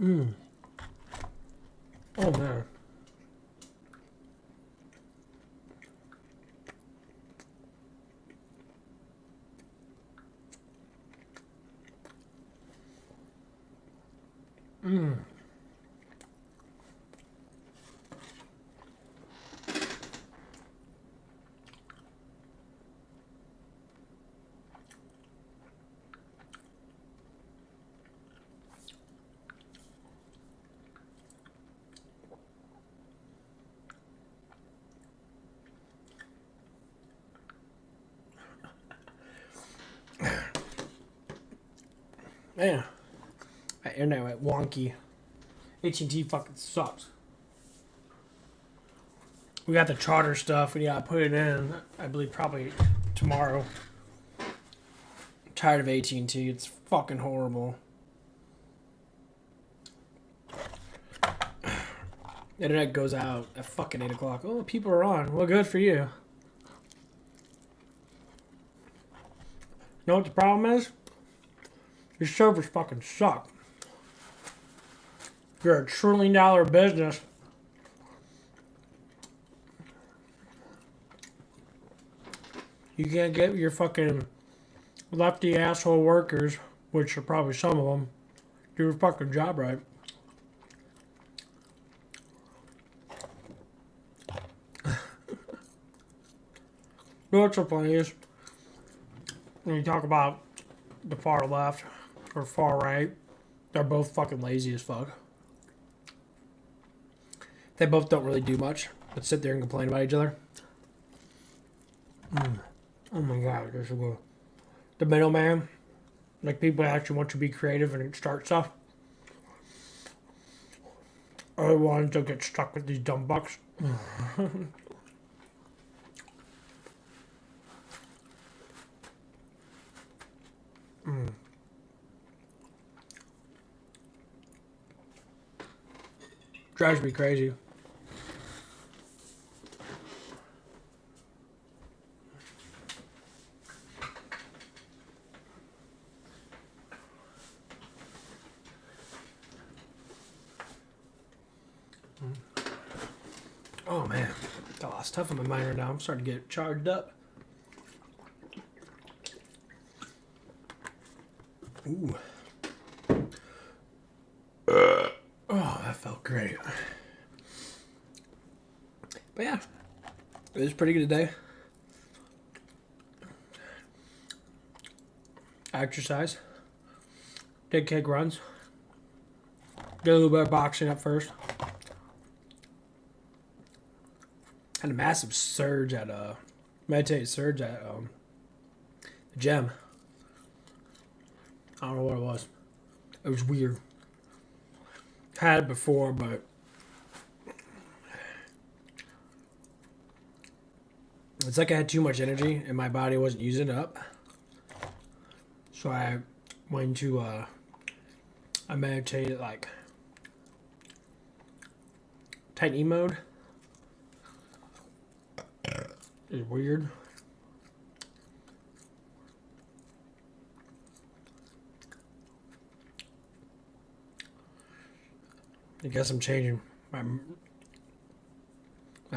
Oh man. Man, my internet went wonky. AT&T fucking sucks. We got the charter stuff. We gotta put it in. I believe probably tomorrow. I'm tired of AT&T. It's fucking horrible. Internet goes out at fucking 8 o'clock. Oh, people are on. Well, good for you. You know what the problem is? Your servers fucking suck. If you're a $1 trillion business, you can't get your fucking lefty asshole workers, which are probably some of them, do your fucking job right. You know what's so funny is when you talk about the far left or far right, they're both fucking lazy as fuck. They both don't really do much, but sit there and complain about each other. Oh my god, there's the middleman. Like people that actually want to be creative and start stuff. Are the ones that get stuck with these dumb bucks. Drives me crazy. Oh man, got a lot of stuff on my mind right now. I'm starting to get charged up. Ooh. Oh, that felt great. But yeah, it was pretty good today. I exercise. Did keg runs. Did a little bit of boxing at first. Had a massive surge at meditative surge at the gym. I don't know what it was. It was weird. Had it before, but it's like I had too much energy and my body wasn't using it up. So I went to I meditated like tight E mode. It's weird. I guess I'm changing my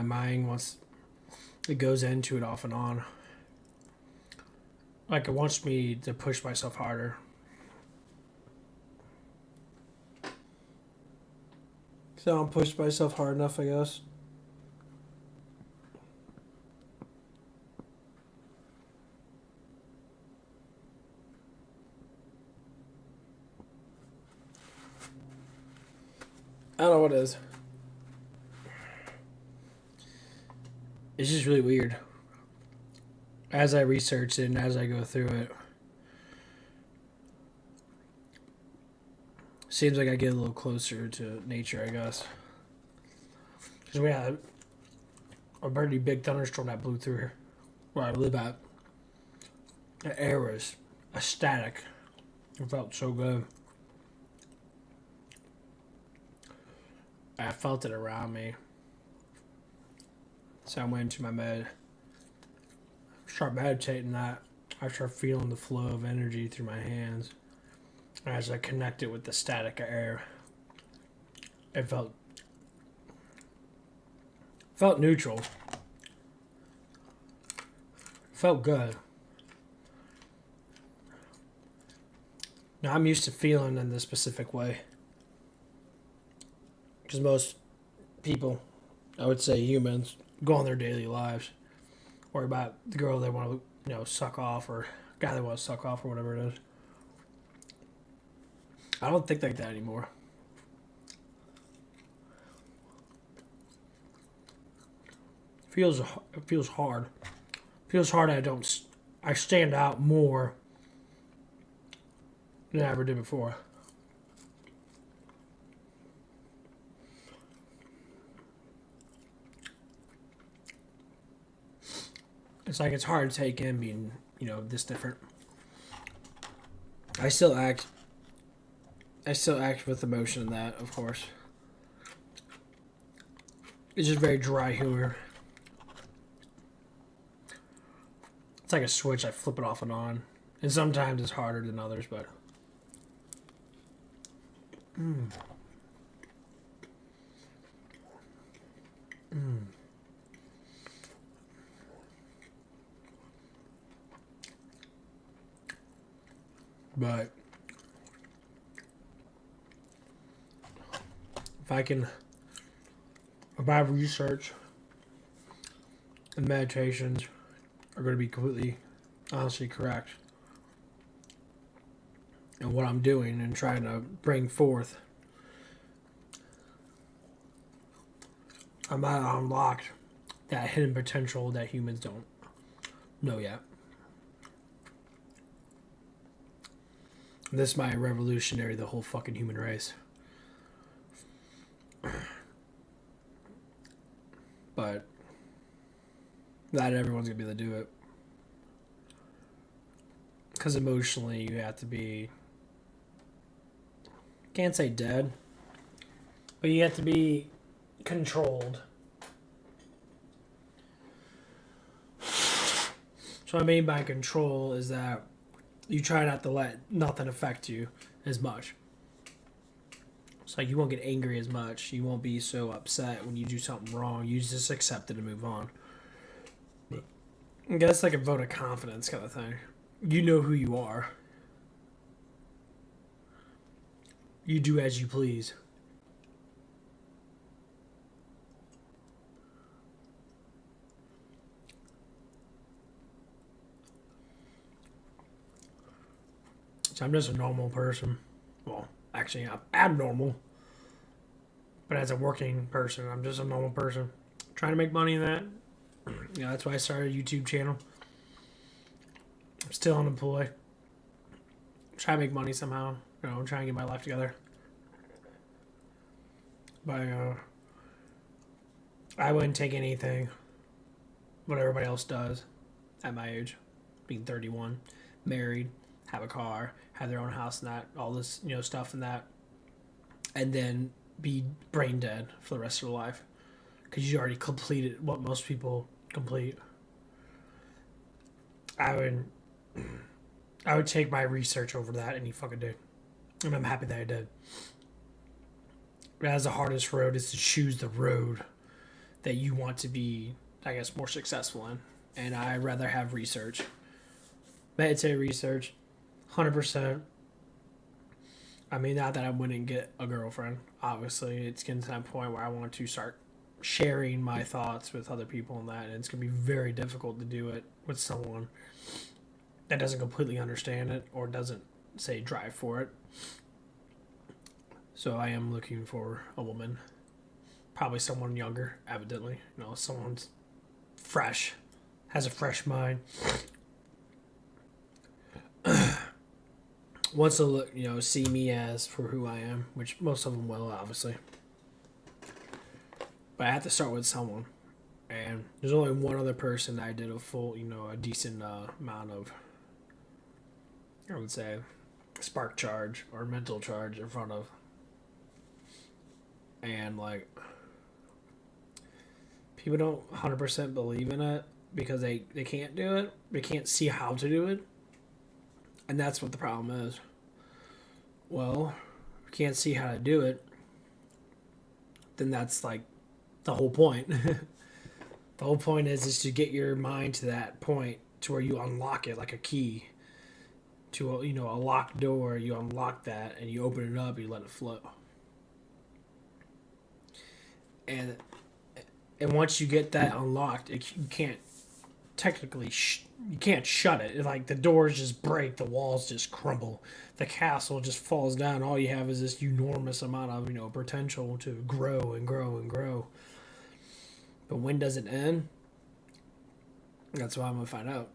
mind once it goes into it off and on. Like it wants me to push myself harder. So I don't push myself hard enough, I guess. I don't know what it is. It's just really weird. As I research it and as I go through it, seems like I get a little closer to nature, I guess. Because we had a pretty big thunderstorm that blew through here, where I live at. The air was ecstatic. It felt so good. I felt it around me. So I went into my bed. Start meditating that. I start feeling the flow of energy through my hands as I connect it with the static air. It felt neutral. Felt good. Now I'm used to feeling in this specific way. Because most people, I would say humans, go on their daily lives. Worry about the girl they want to, suck off, or guy they want to suck off, or whatever it is. I don't think like that anymore. It feels hard. It feels hard. I stand out more than I ever did before. It's like it's hard to take in being, this different. I still act with emotion in that, of course. It's just very dry humor. It's like a switch. I flip it off and on. And sometimes it's harder than others, but... But... if my research and meditations are going to be completely, honestly correct, and what I'm doing and trying to bring forth, I might have unlocked that hidden potential that humans don't know yet. This might revolutionary the whole fucking human race. But not everyone's going to be able to do it. Because emotionally, you have to be... Can't say dead. But you have to be controlled. So what I mean by control is that you try not to let nothing affect you as much. It's like you won't get angry as much. You won't be so upset when you do something wrong. You just accept it and move on. I guess like a vote of confidence kind of thing. You know who you are. You do as you please. So I'm just a normal person. Well, actually, I'm abnormal. But as a working person, I'm just a normal person. Trying to make money in that. That's why I started a YouTube channel. I'm still unemployed. Try to make money somehow. Try and get my life together. But I wouldn't take anything what everybody else does at my age. Being 31, married, have a car, have their own house and that, all this, stuff and that. And then be brain dead for the rest of their life. Because you already completed what most people complete. I would take my research over that any fucking day. And I'm happy that I did. But as the hardest road is to choose the road that you want to be, I guess, more successful in. And I'd rather have research. Meditate research, 100%. I mean, not that I wouldn't get a girlfriend. Obviously, it's getting to that point where I want to start sharing my thoughts with other people and that. And it's going to be very difficult to do it with someone that doesn't completely understand it or doesn't, say, drive for it. So I am looking for a woman. Probably someone younger, evidently. Someone's fresh, has a fresh mind. Wants to look, see me as for who I am, which most of them will, obviously. But I have to start with someone. And there's only one other person that I did a full, a decent amount of, I would say, spark charge or mental charge in front of. And, people don't 100% believe in it because they can't do it. They can't see how to do it. And that's what the problem is. Well, if you can't see how to do it, then that's like the whole point. The whole point is to get your mind to that point to where you unlock it like a key to a, a locked door. You unlock that and you open it up. You let it flow. And once you get that unlocked, you can't technically you can't shut it. Like the doors just break, the walls just crumble, the castle just falls down. All you have is this enormous amount of potential to grow and grow and grow. But when does it end? That's what I'm gonna find out.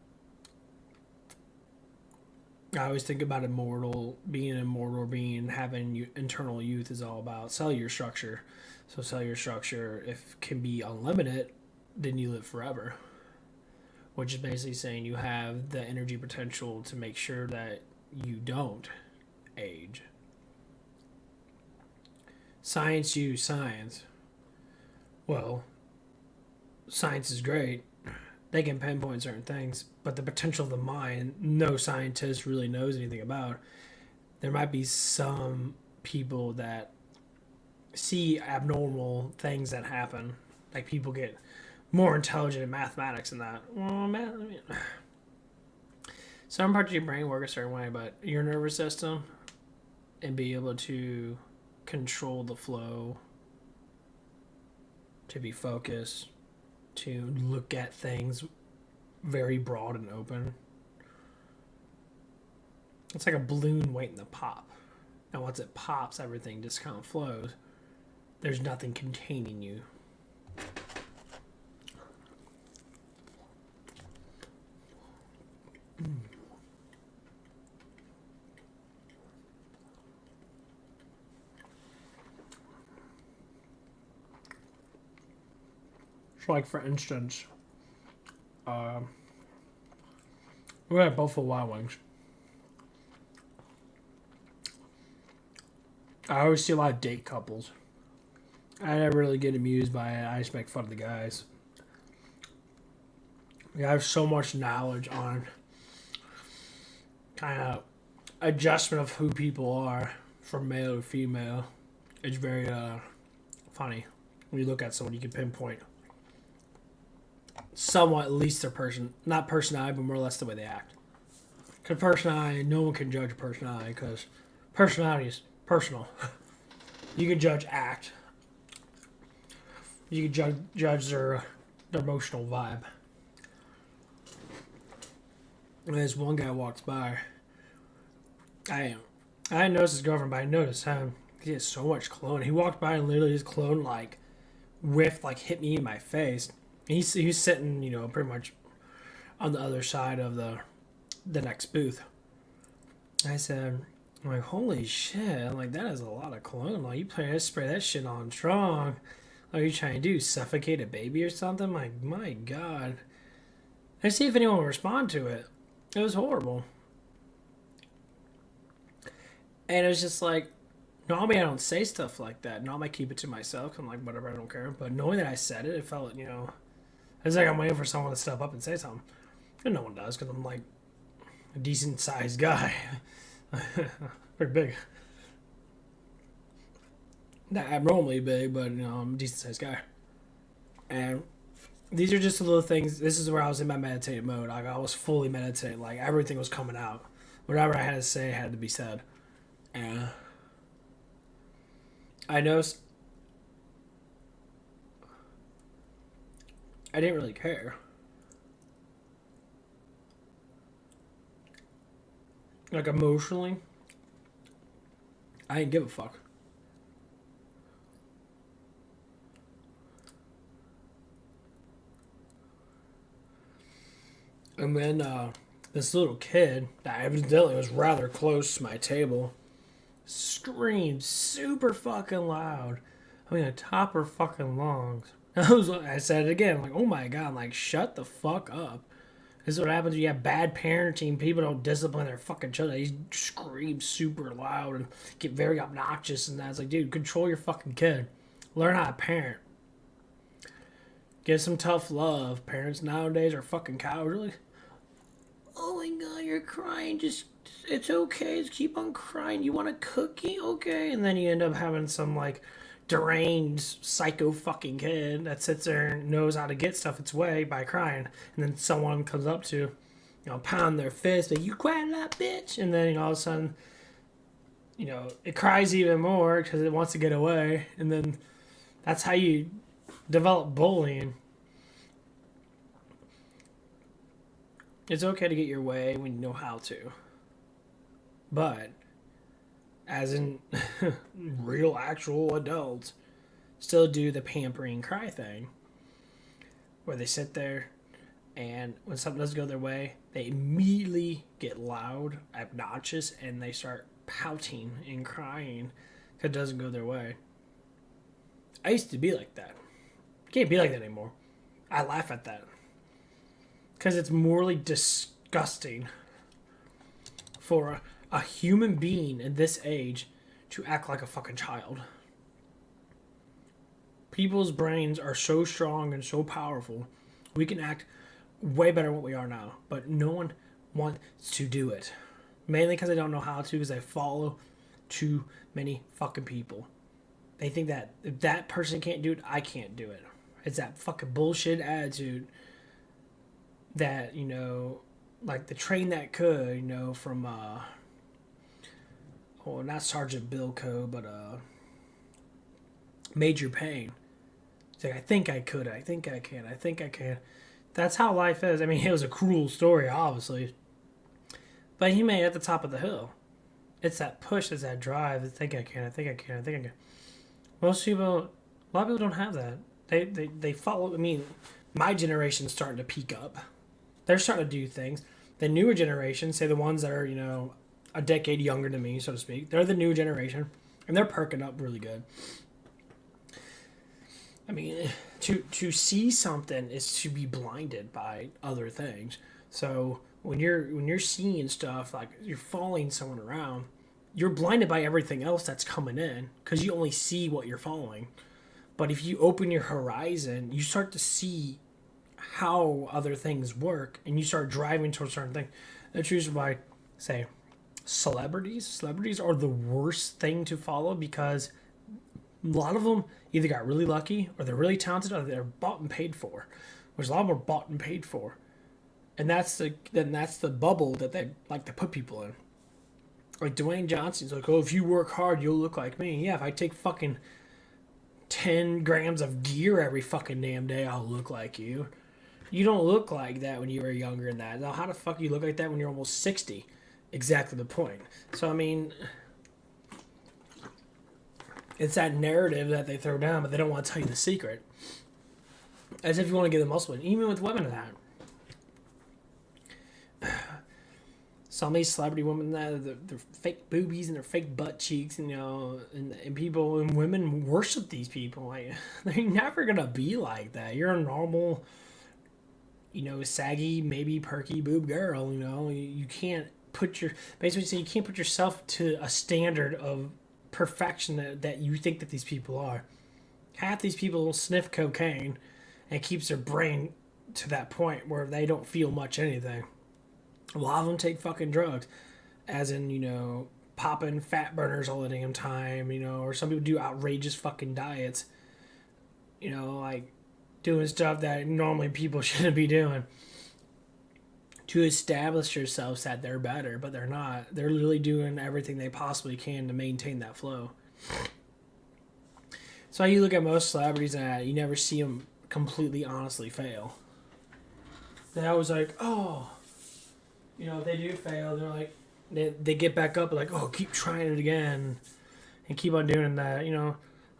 I always think about being immortal, having internal youth is all about cellular structure. So cellular structure, if can be unlimited, then you live forever. Which is basically saying you have the energy potential to make sure that you don't age. Science use science. Well, science is great. They can pinpoint certain things, but the potential of the mind, no scientist really knows anything about. There might be some people that see abnormal things that happen, like people get more intelligent in mathematics and that. Well, some parts of your brain work a certain way, but your nervous system and be able to control the flow, to be focused, to look at things very broad and open. It's like a balloon waiting to pop. And once it pops, everything just kind of flows. There's nothing containing you. So, like for instance, we had Buffalo Wild Wings. I always see a lot of date couples. I never really get amused by it. I just make fun of the guys. I have so much knowledge on kind of adjustment of who people are from male to female. It's very funny when you look at someone. You can pinpoint somewhat at least their not personality, but more or less the way they act. Because personality, no one can judge personality because personality is personal. You can judge act. You can judge their emotional vibe. And as one guy walks by, I didn't notice his girlfriend, but I noticed him. He has so much cologne. He walked by and literally his cologne hit me in my face. He's sitting, pretty much on the other side of the next booth. I said, I'm like, holy shit! I'm like, that is a lot of cologne. Like, you plan to spray that shit on strong. What are you trying to do? Suffocate a baby or something? Like, my God. I see if anyone will respond to it. It was horrible. And it was just like, normally I don't say stuff like that. Normally I keep it to myself. I'm like, whatever, I don't care. But knowing that I said it, it felt, it's like I'm waiting for someone to step up and say something. And no one does because I'm like a decent sized guy. Pretty big. Not abnormally big, but I'm a decent sized guy. And these are just the little things. This is where I was in my meditative mode. Like, I was fully meditating. Like, everything was coming out. Whatever I had to say had to be said. And I noticed I didn't really care. Like, emotionally, I didn't give a fuck. And then this little kid that evidently was rather close to my table screamed super fucking loud. I mean, top her fucking lungs. I said it again, like, oh my God, like, shut the fuck up. This is what happens when you have bad parenting. People don't discipline their fucking children. They scream super loud and get very obnoxious and that. It's like, dude, control your fucking kid. Learn how to parent. Give some tough love. Parents nowadays are fucking cowards. Oh my God, you're crying. It's okay. Just keep on crying. You want a cookie? Okay. And then you end up having some, like, deranged psycho fucking kid that sits there and knows how to get stuff its way by crying, and then someone comes up to, pound their fist, like, you crying a lot, bitch, and then all of a sudden, it cries even more because it wants to get away, and then that's how you develop bullying. It's okay to get your way when you know how to, but as in real actual adults, still do the pampering cry thing where they sit there and when something doesn't go their way, they immediately get loud, obnoxious, and they start pouting and crying because it doesn't go their way. I used to be like that. I can't be like that anymore. I laugh at that because it's morally disgusting for a human being in this age to act like a fucking child. People's brains are so strong and so powerful. We can act way better than what we are now, but no one wants to do it. Mainly because they don't know how to, because they follow too many fucking people. They think that if that person can't do it, I can't do it. It's that fucking bullshit attitude that, like the train that could, from, not Sergeant Bilko, but Major Payne. It's like, I think I could, I think I can, I think I can. That's how life is. I mean, it was a cruel story, obviously. But he made it at the top of the hill. It's that push, it's that drive. I think I can, I think I can, I think I can. Most people, a lot of people don't have that. They follow, I mean, my generation's starting to peak up. They're starting to do things. The newer generation, say the ones that are, a decade younger than me, so to speak, they're the new generation, and they're perking up really good. I mean, to see something is to be blinded by other things. So when you're seeing stuff, like you're following someone around, you're blinded by everything else that's coming in because you only see what you're following. But if you open your horizon, you start to see how other things work, and you start driving towards certain things. That's usually why, say, celebrities are the worst thing to follow because a lot of them either got really lucky or they're really talented or they're bought and paid for. Which a lot of them are bought and paid for. And that's the bubble that they like to put people in. Like Dwayne Johnson's like, oh, if you work hard, you'll look like me. Yeah, if I take fucking 10 grams of gear every fucking damn day, I'll look like you. You don't look like that when you were younger than that. Now, how the fuck you look like that when you're almost 60? Exactly the point. So, I mean, it's that narrative that they throw down, but they don't want to tell you the secret. As if you want to get the muscle in. Even with women that. Some of these celebrity women, they're fake boobies and they're fake butt cheeks, and people and women worship these people. Like, they're never going to be like that. You're a normal, saggy, maybe perky boob girl, You can't basically you can't put yourself to a standard of perfection that you think that these people are. Half these people sniff cocaine and keeps their brain to that point where they don't feel much anything. A lot of them take fucking drugs, as in, popping fat burners all the damn time, or some people do outrageous fucking diets, like doing stuff that normally people shouldn't be doing to establish yourselves that they're better, but they're not. They're literally doing everything they possibly can to maintain that flow. So you look at most celebrities and you never see them completely honestly fail. They're always like, oh, if they do fail, they're like, they get back up and like, oh, keep trying it again and keep on doing that.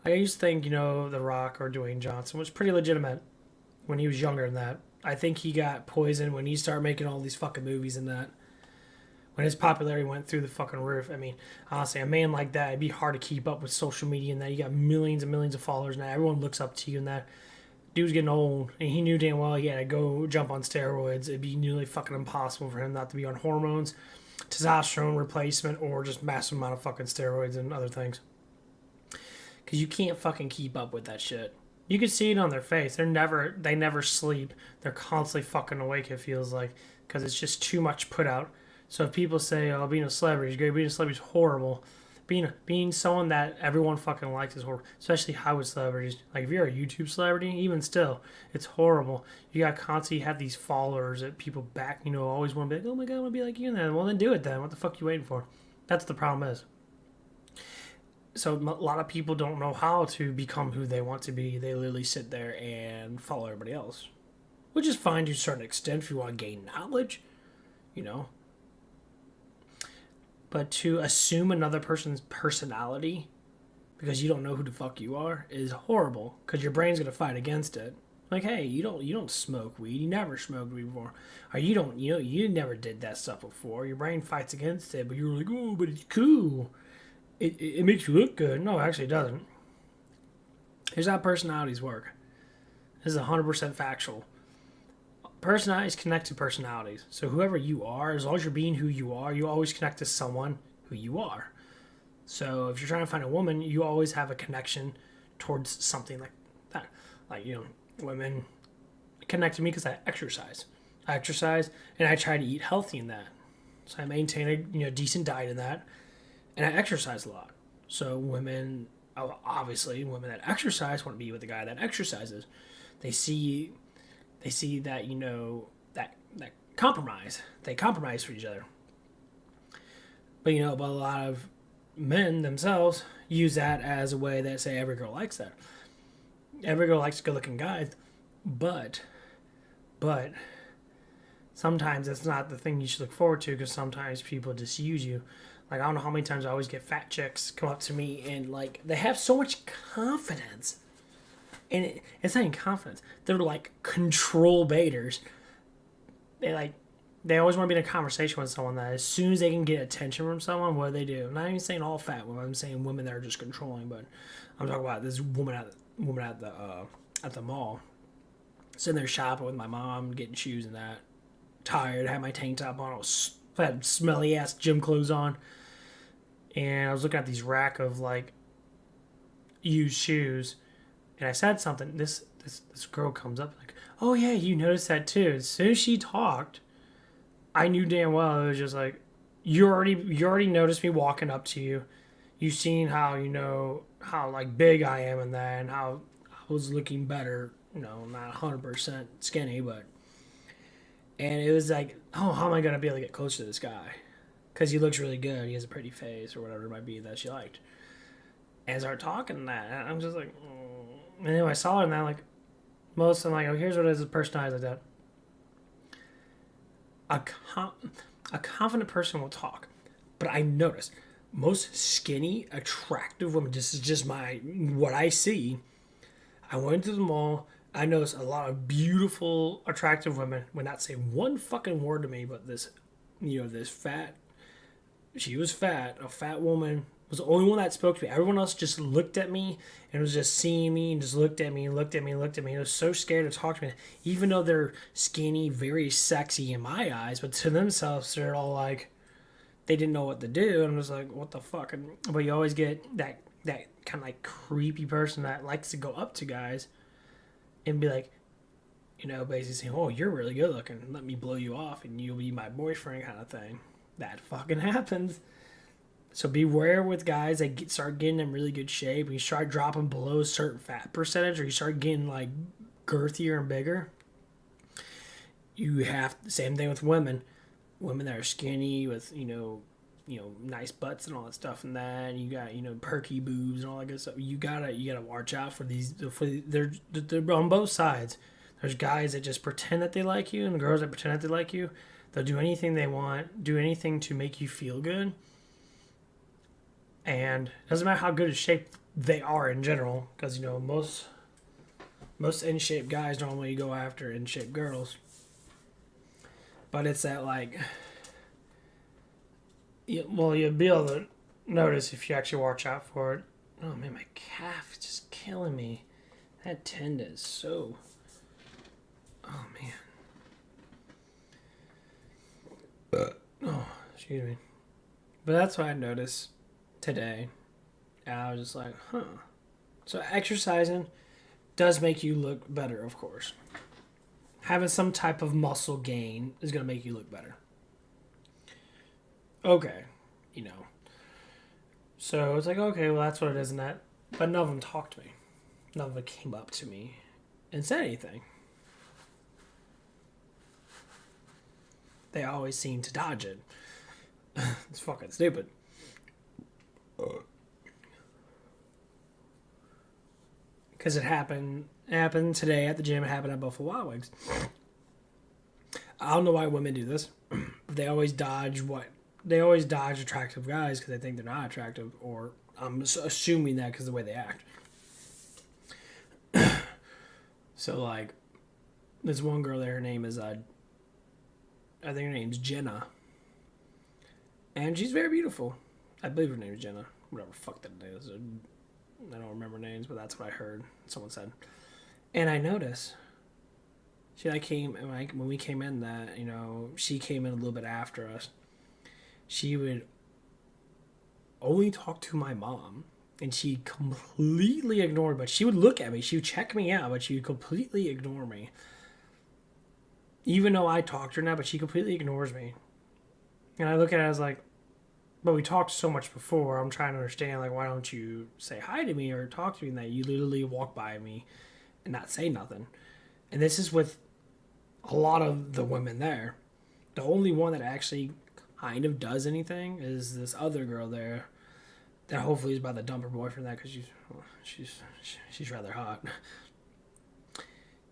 I used to think, The Rock or Dwayne Johnson was pretty legitimate when he was younger than that. I think he got poisoned when he started making all these fucking movies and that. When his popularity went through the fucking roof. I mean, honestly, a man like that, it'd be hard to keep up with social media and that. You got millions and millions of followers now. Everyone looks up to you and that. Dude's getting old, and he knew damn well he had to go jump on steroids. It'd be nearly fucking impossible for him not to be on hormones, testosterone replacement, or just massive amount of fucking steroids and other things. Because you can't fucking keep up with that shit. You can see it on their face. They never sleep. They're constantly fucking awake, it feels like, because it's just too much put out. So if people say, oh, being a celebrity is great, being a celebrity is horrible, being someone that everyone fucking likes is horrible, especially Hollywood celebrities. Like if you're a YouTube celebrity, even still, it's horrible. You got constantly have these followers that people back, always want to be like, oh my god, I want to be like you. Then well, then do it then. What the fuck you waiting for? That's the problem is. So a lot of people don't know how to become who they want to be. They literally sit there and follow everybody else, which is fine to a certain extent if you want to gain knowledge, you know. But to assume another person's personality because you don't know who the fuck you are is horrible. Because your brain's gonna fight against it. Like, hey, you don't smoke weed. You never smoked weed before, or you never did that stuff before. Your brain fights against it, but you're like, oh, but it's cool. It makes you look good. No, actually, it doesn't. Here's how personalities work. This is 100% factual. Personalities connect to personalities. So whoever you are, as long as you're being who you are, you always connect to someone who you are. So if you're trying to find a woman, you always have a connection towards something like that. Like, women connect to me because I exercise. I exercise and I try to eat healthy in that. So I maintain a decent diet in that. And I exercise a lot. So women, obviously, women that exercise want to be with the guy that exercises. They see that, that compromise. They compromise for each other. But, but a lot of men themselves use that as a way that say every girl likes that. Every girl likes good-looking guys. But sometimes it's not the thing you should look forward to because sometimes people just use you. Like, I don't know how many times I always get fat chicks come up to me and, like, they have so much confidence. And it's not even confidence. They're, like, control baiters. They always want to be in a conversation with someone that as soon as they can get attention from someone, what do they do? I'm not even saying all fat women. I'm saying women that are just controlling. But I'm talking about this woman at the mall. Sitting there shopping with my mom, getting shoes and that. Tired, had my tank top on. I had smelly-ass gym clothes on. And I was looking at these rack of, like, used shoes. And I said something. This girl comes up like, oh, yeah, you noticed that, too. As soon as she talked, I knew damn well it was just like, you already noticed me walking up to you. You've seen how, how, like, big I am in that and how I was looking better. Not 100% skinny, but... And it was like, oh, how am I going to be able to get closer to this guy? Because he looks really good. He has a pretty face or whatever it might be that she liked. And I started talking that. And I'm just like, And anyway, I saw her and I'm like, most of them like, oh, here's what it is, a personality like that. A confident person will talk. But I noticed most skinny, attractive women, this is just what I see. I went to the mall. I noticed a lot of beautiful, attractive women would not say one fucking word to me, but this fat, she was fat, a fat woman was the only one that spoke to me. Everyone else just looked at me and was just seeing me and just looked at me and looked at me and looked at me. I was so scared to talk to me, even though they're skinny, very sexy in my eyes, but to themselves, they're all like, they didn't know what to do. And I was like, what the fuck? But you always get that kind of like creepy person that likes to go up to guys and be like, basically saying, oh, you're really good looking. Let me blow you off and you'll be my boyfriend kind of thing. That fucking happens. So beware with guys that start getting in really good shape. You start dropping below a certain fat percentage or you start getting like girthier and bigger. You have the same thing with women. Women that are skinny with, nice butts and all that stuff and that. And you got, perky boobs and all that good stuff. You gotta watch out for these. They're on both sides. There's guys that just pretend that they like you and the girls that pretend that they like you. They'll do anything they want, do anything to make you feel good. And it doesn't matter how good of shape they are in general, because, most in-shape guys normally go after in-shape girls. But it's that, like, you'll be able to notice if you actually watch out for it. Oh, man, my calf is just killing me. That tendon is so... Oh, man. Oh, excuse me. But that's what I noticed today. And I was just like, huh. So exercising does make you look better, of course. Having some type of muscle gain is going to make you look better. Okay, So it's like, okay, well, that's what it is, and that. But none of them talked to me. None of them came up to me and said anything. They always seem to dodge it. It's fucking stupid. Because it happened. It happened today at the gym. It happened at Buffalo Wild Wings. I don't know why women do this. But they always dodge what? They always dodge attractive guys because they think they're not attractive, or I'm assuming that because of the way they act. So like, this one girl there, her name is I think her name's Jenna, and she's very beautiful. I believe her name is Jenna. Whatever the fuck that is. I don't remember names, but that's what I heard. Someone said, and I noticed. She like came like when we came in that she came in a little bit after us. She would only talk to my mom, and she completely ignored. But she would look at me. She would check me out, but she would completely ignore me. Even though I talked to her now, but she completely ignores me. And I look at it as like, but we talked so much before. I'm trying to understand, like, why don't you say hi to me or talk to me? And that you literally walk by me and not say nothing. And this is with a lot of the women there. The only one that actually kind of does anything is this other girl there that hopefully is about to dump her boyfriend that because she's rather hot.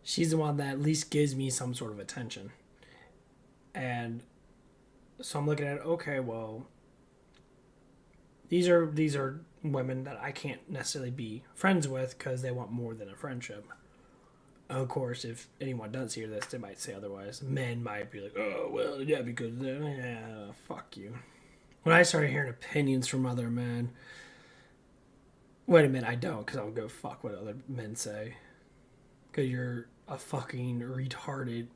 She's the one that at least gives me some sort of attention. And so I'm looking at it, okay, well, these are women that I can't necessarily be friends with because they want more than a friendship. Of course, if anyone does hear this, they might say otherwise. Men might be like, oh, well, yeah, because, fuck you. When I started hearing opinions from other men, wait a minute, I don't, because I'll go fuck what other men say. Because you're a fucking retarded,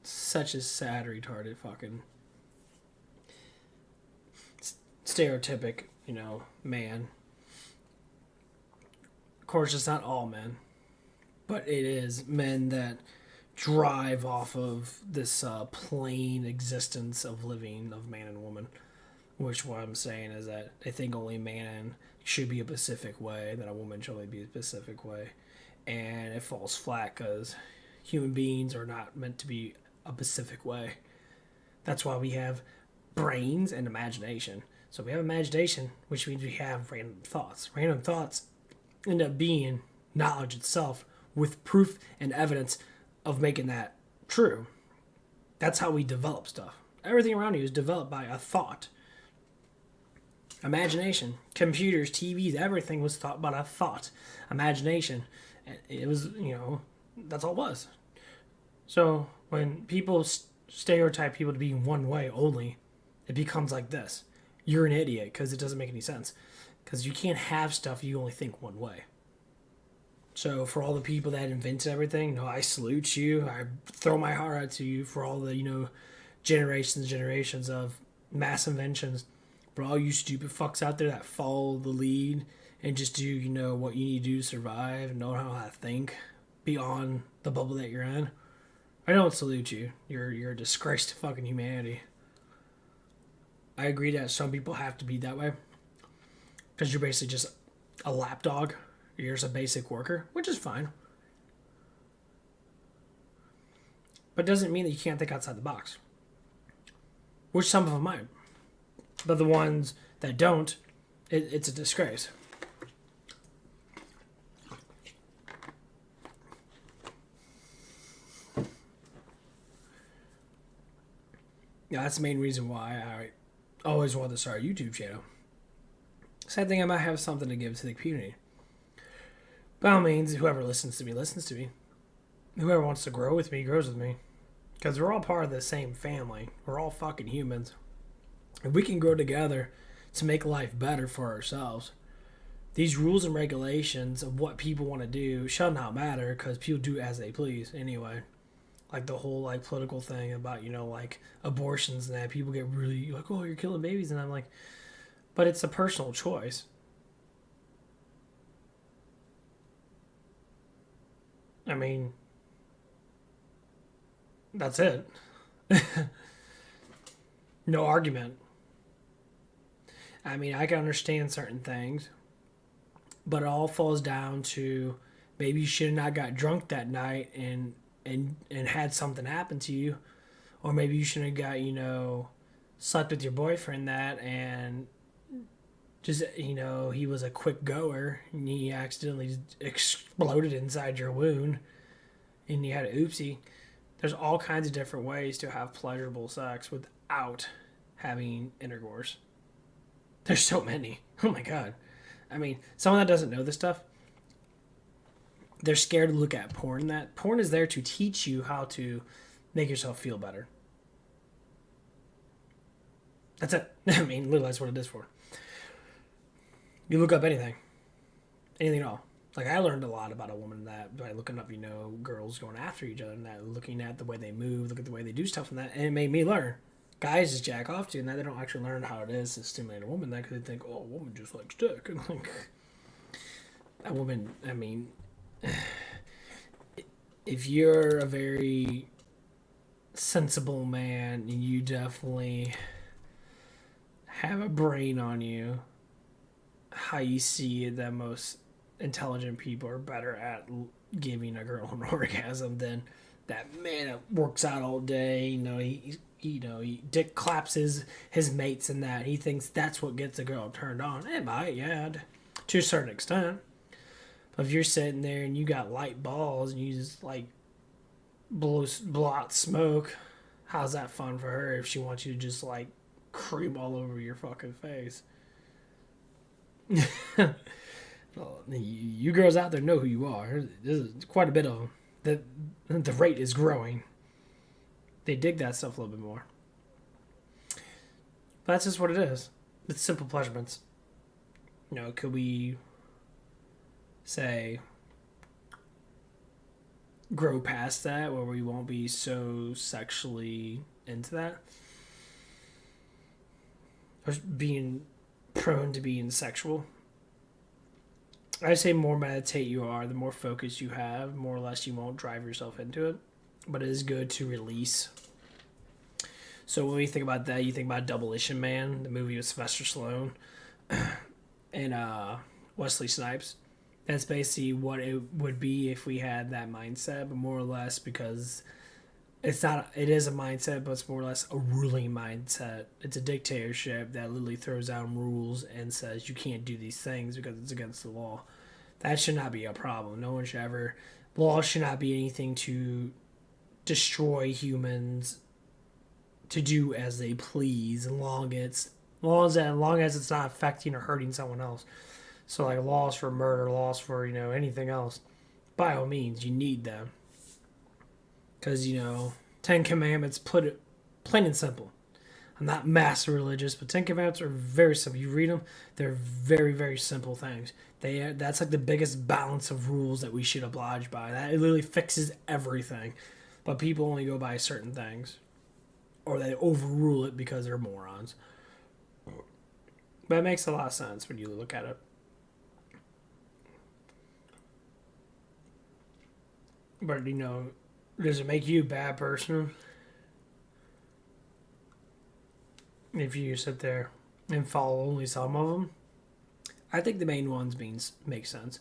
such a sad retarded fucking stereotypic, man. Of course, it's not all men. But it is men that drive off of this plain existence of living of man and woman. Which what I'm saying is that they think only man should be a specific way, that a woman should only be a specific way. And it falls flat because human beings are not meant to be a specific way. That's why we have brains and imagination. So we have imagination, which means we have random thoughts. Random thoughts end up being knowledge itself, with proof and evidence of making that true. That's how we develop stuff. Everything around you is developed by a thought. Imagination, computers, TVs, everything was thought by a thought. Imagination. It was, that's all it was. So when people stereotype people to be one way only, it becomes like this. You're an idiot because it doesn't make any sense. Because you can't have stuff you only think one way. So for all the people that invented everything, I salute you. I throw my heart out to you for all the, generations and generations of mass inventions. For all you stupid fucks out there that follow the lead and just do, what you need to do to survive and know how to think beyond the bubble that you're in. I don't salute you. You're a disgrace to fucking humanity. I agree that some people have to be that way. Because you're basically just a lapdog. You're just a basic worker, which is fine. But doesn't mean that you can't think outside the box. Which some of them might. But the ones that don't, it's a disgrace. Yeah, that's the main reason why I always wanted to start a YouTube channel. Sad thing, I might have something to give to the community. By all means, whoever listens to me, listens to me. Whoever wants to grow with me, grows with me. Because we're all part of the same family. We're all fucking humans. If we can grow together to make life better for ourselves, these rules and regulations of what people want to do shall not matter because people do as they please anyway. Like the whole political thing about, abortions and that. People get really like, oh, you're killing babies. And I'm like, but it's a personal choice. I mean, that's it. No argument. I mean, I can understand certain things, but it all falls down to maybe you should have not got drunk that night and had something happen to you, or maybe you shouldn't have got slept with your boyfriend that and just he was a quick goer and he accidentally exploded inside your wound and you had an oopsie. There's all kinds of different ways to have pleasurable sex without having intercourse. There's so many. Oh my god. I mean, someone that doesn't know this stuff, they're scared to look at porn. That porn is there to teach you how to make yourself feel better. That's it. I mean, literally, that's what it is for. You look up anything at all. Like, I learned a lot about a woman that by looking up, girls going after each other and that, looking at the way they move, look at the way they do stuff and that, and it made me learn. Guys just jack off to, and that they don't actually learn how it is to stimulate a woman. That because they think, oh, a woman just likes dick, and like a woman. I mean, if you're a very sensible man and you definitely have a brain on you, how you see it, that most intelligent people are better at giving a girl an orgasm than that man that works out all day. He dick claps his mates and that. He thinks that's what gets a girl turned on. It might, yeah, to a certain extent. But if you're sitting there and you got light balls and you just like blow out smoke, how's that fun for her if she wants you to just like cream all over your fucking face? Well, you girls out there know who you are. There's quite a bit of them. The rate is growing. They dig that stuff a little bit more. But that's just what it is. It's simple pleasurements. Could we say grow past that where we won't be so sexually into that? Or being prone to being sexual? I say more meditate you are, the more focus you have, more or less you won't drive yourself into it. But it is good to release. So when you think about that, you think about Demolition Man, the movie with Sylvester Stallone and Wesley Snipes. That's basically what it would be if we had that mindset, but more or less because it is a mindset, but it's more or less a ruling mindset. It's a dictatorship that literally throws down rules and says you can't do these things because it's against the law. That should not be a problem. No one should ever... Law should not be anything to destroy humans to do as they please, as long as it's not affecting or hurting someone else. So like laws for murder, laws for anything else, by all means you need them, because 10 Commandments put it plain and simple. I'm not mass religious, but 10 Commandments are very simple. You read them, they're very, very simple things. That's like the biggest balance of rules that we should oblige by. That it literally fixes everything. But people only go by certain things, or they overrule it because they're morons. But it makes a lot of sense when you look at it. But does it make you a bad person if you sit there and follow only some of them? I think the main ones make sense.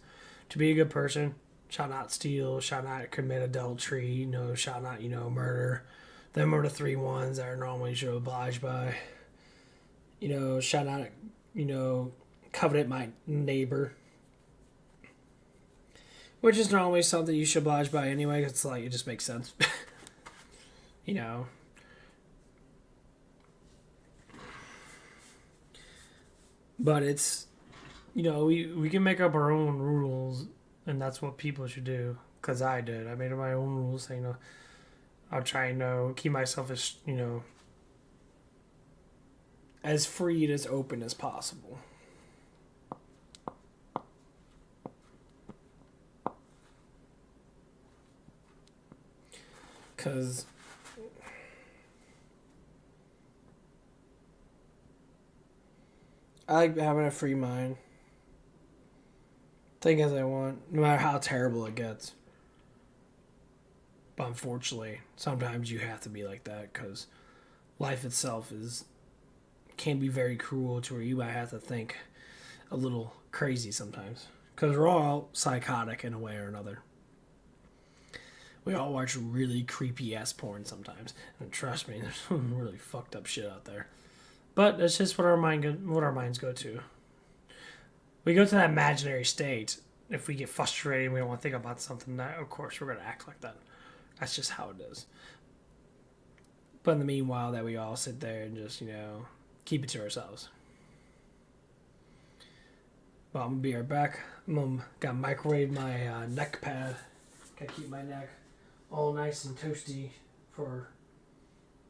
To be a good person, shall not steal, shall not commit adultery, shall not, murder. Them are the 3 ones that are normally should oblige by. Shall not, covet my neighbor. Which is normally something you should oblige by anyway. It's like, it just makes sense. But it's, we can make up our own rules, and that's what people should do. Because I did. I made up my own rules saying, I'll try and keep myself as free and as open as possible. Because I like having a free mind. Think as I want, no matter how terrible it gets. But unfortunately, sometimes you have to be like that because life itself is can be very cruel to where you might have to think a little crazy sometimes. Because we're all psychotic in a way or another. We all watch really creepy ass porn sometimes. And trust me, there's some really fucked up shit out there. But that's just what our minds go to. We go to that imaginary state. If we get frustrated and we don't want to think about something, that, of course, we're going to act like that. That's just how it is. But in the meanwhile, that we all sit there and just, keep it to ourselves. Well, I'm going to be right back. Got to microwave my neck pad. Got to keep my neck all nice and toasty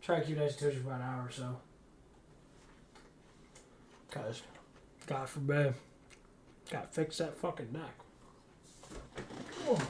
try to keep it nice and toasty for about an hour or so. Because, God forbid, got to fix that fucking neck. Oh.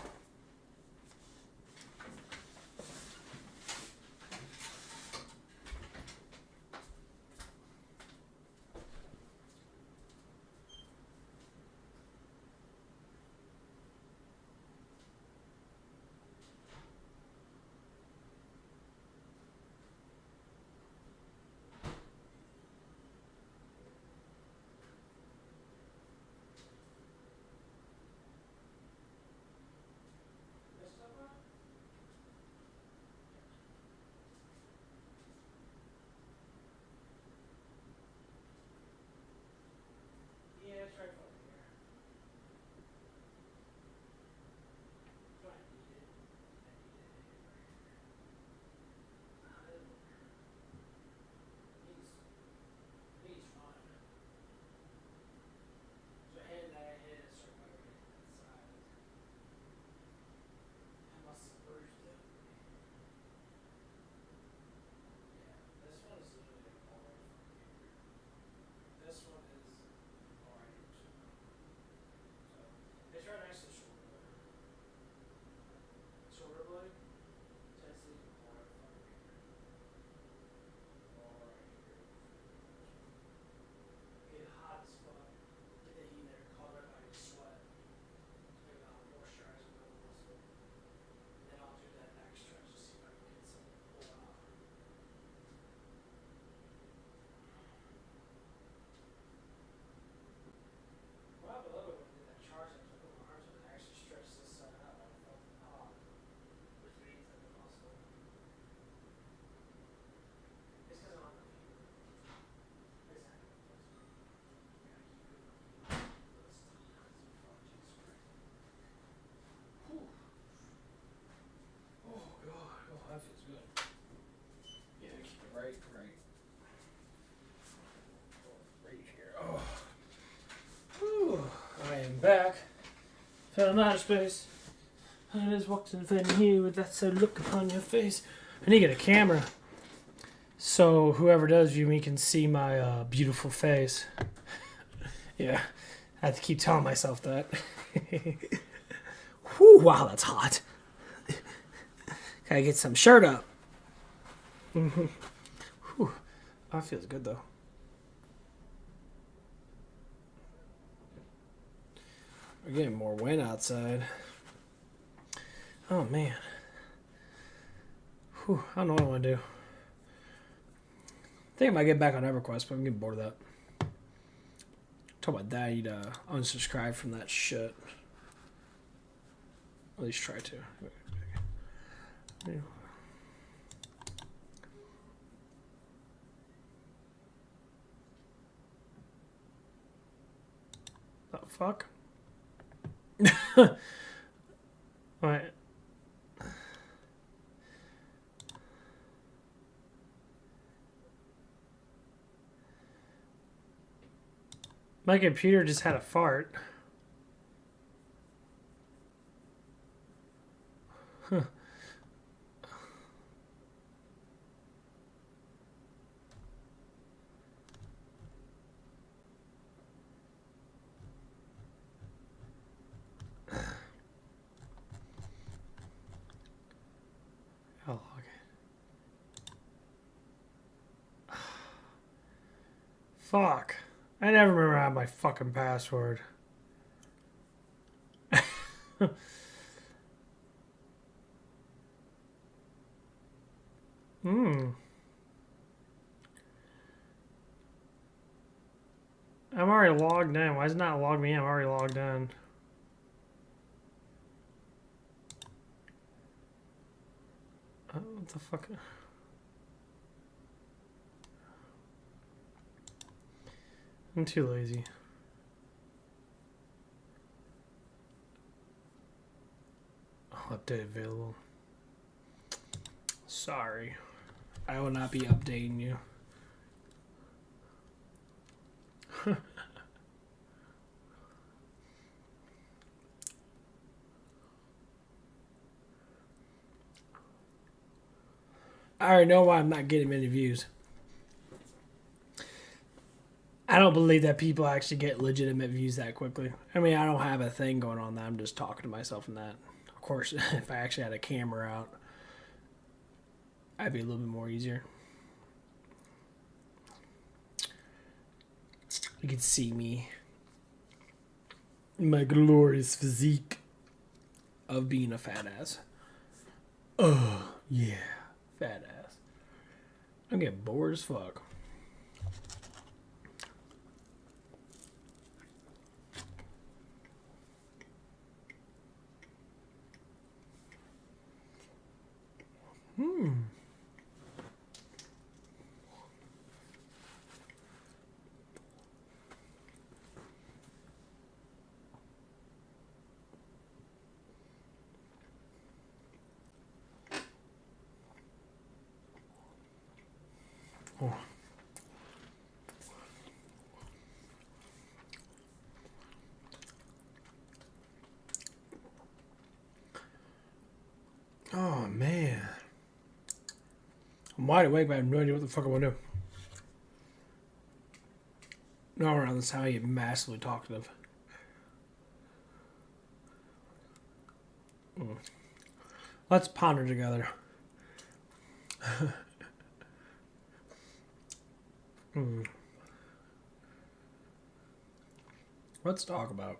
That feels good. Yeah, keep it right here. Oh. Whew. I am back. Found outer space. I just walked in here with that sad look upon your face. I need to get a camera. So whoever does view me can see my beautiful face. Yeah. I have to keep telling myself that. Whew, wow, that's hot. Gotta get some shirt up. Whew, that feels good though. We're getting more wind outside. Oh man. Whew, I don't know what I want to do. I think I might get back on EverQuest, but I'm getting bored of that. Talk about that, you'd unsubscribe from that shit. At least try to. Yeah. The fuck? What? My computer just had a fart. Huh. Oh, okay. Fuck. I never remember how my fucking password. already logged in. Why is it not logged me in? I'm already logged in. What the fuck? I'm too lazy. Oh, update available. Sorry. I will not be updating you. I already know why I'm not getting many views. I don't believe that people actually get legitimate views that quickly. I mean, I don't have a thing going on that. I'm just talking to myself in that. Of course, if I actually had a camera out, I'd be a little bit more easier. You could see me. My glorious physique of being a fat ass. Oh, yeah. Fat ass. I'm getting bored as fuck. Oh. Oh, man. I'm wide awake, but I have no idea what the fuck I want to do. No, around this time, I get massively talkative. Let's ponder together. Let's talk about.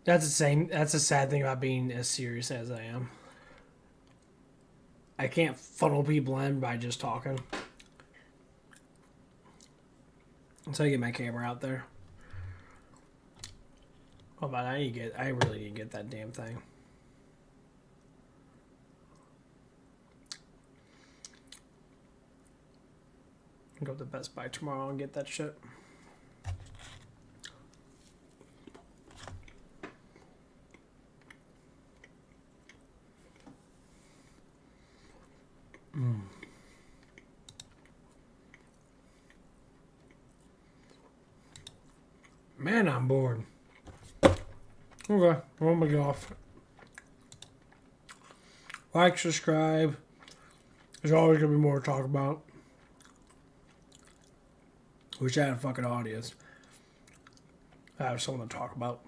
That's the same. That's the sad thing about being as serious as I am. I can't funnel people in by just talking. Until I get my camera out there. Oh, but I really need to get that damn thing. I'll go to Best Buy tomorrow and get that shit. Man, I'm bored. Okay, well, I'm gonna get off. Like, subscribe. There's always gonna be more to talk about. Wish I had a fucking audience. I have someone to talk about.